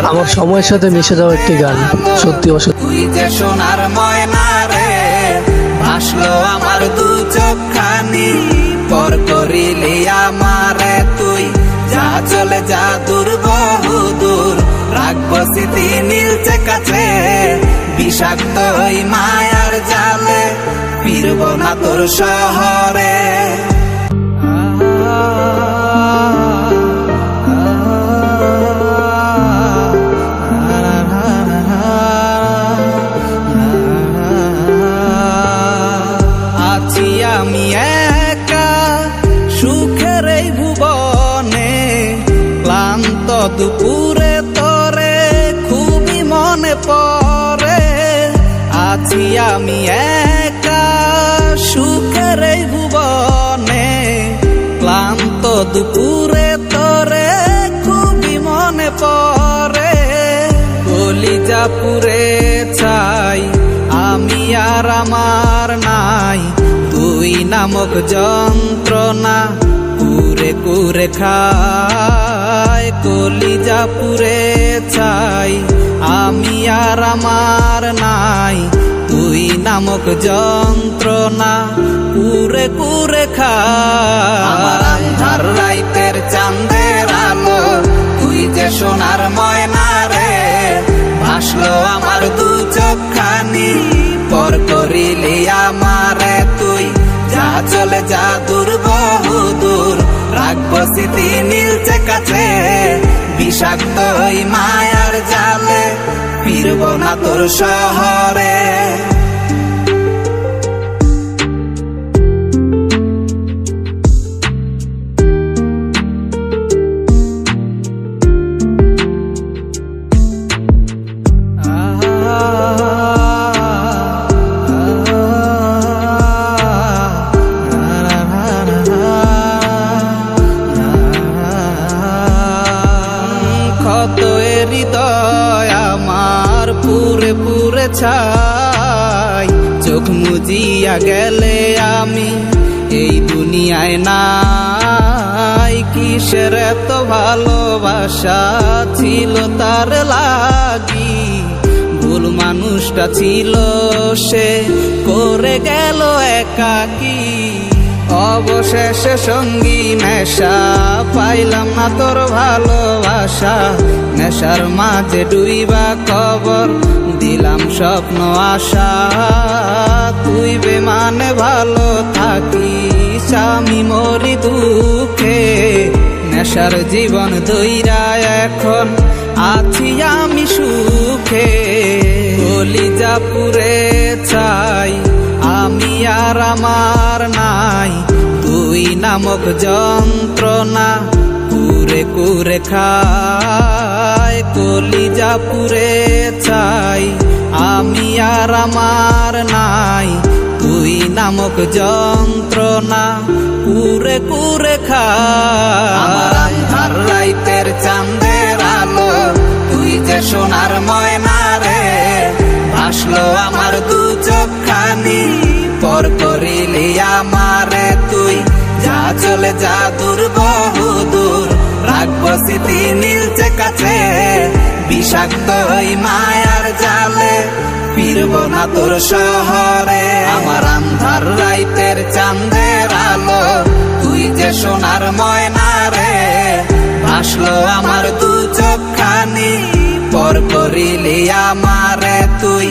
আমার সময়ের সাথে মিশে যাওয়া একটি গান, সত্যি অসত্যি। তুই যে সোনার ময়না রে, ভাসলো আমার দু চোখখানি, পর করিলি আমারে তুই, যা চলে যা দূর বহু দূর, রাখবো স্মৃতি নীলচে কাছে, বিষাক্ত ওই মায়ার জালে, ফিরব না তোর শহরে। আছি আমি একা সুখের এই ভুবনে, ক্লান্ত দুপুরে তোরে খুবই মনে পড়ে। আছি আমি একা সুখের এই ভুবনে, ক্লান্ত দুপুরে তোরে খুবই মনে পড়ে। কলিজা পুরে ছাই আমি আর আমার নাই, তুই নামক যন্ত্রণা কুরে কুরে খায়। কলিজা পুরে ছাই আমি আর আমার নাই, তুই নামক যন্ত্রণা কুরে কুরে খায়। আমার আন্ধার রাইতের চাঁদের আলো, তুই যে সোনার ময়না রে, ভাসলো আমার দু চোখখানি, পর করিলি আমারে তুই, যা চলে যা দূর বহু দূর, রাখবো স্মৃতি নীলচে কাছে, বিষাক্ত ওই মায়ার জালে, ফিরব না তোর শহরে। ক্ষত হৃদয় আমার পুরে পুরে ছাই, চোখ মুজিয়া গেলে আমি এই দুনিয়ায় নাই। কিসের এত ভালোবাসা ছিল তার লাগি, ভুল মানুষটা ছিল সে, করে গেল একাকী। অবশেষে সঙ্গী নেশা, পাইলাম না তোর ভালোবাসা, নেশার মাঝে ডুইবা কবর দিলাম স্বপ্ন আশা। তুই বেমানে ভালো থাকিস, আমি মরি দুঃখে, নেশার জীবন দইরা এখন আছি আমি সুখে। কলিজা পুরে ছাই আমি আর আমার নাই, তুই নামক যন্ত্রণা কুরে কুরে খায়। কলিজা পুরে ছাই আমি আর আমার নাই, তুই নামক যন্ত্রণা কুরে কুরে খায়। আমার আন্ধার রাইতের চাঁদের আলো, তুই যে সোনার ময়না রে, ভাসলো আমার দু চোখখানি, পর করিলি আমারে তুই, যা চলে যা দূর বহু দূর, রাখবো স্মৃতি নীলচে কাছে, বিষাক্ত ওই মায়ার জালে, ফিরব না তোর শহরে। আমার আন্ধার রাইতের চাঁদের আলো, তুই যে সোনার ময়না রে, ভাসলো আমার দু চোখখানি, পর করিলি আমারে তুই,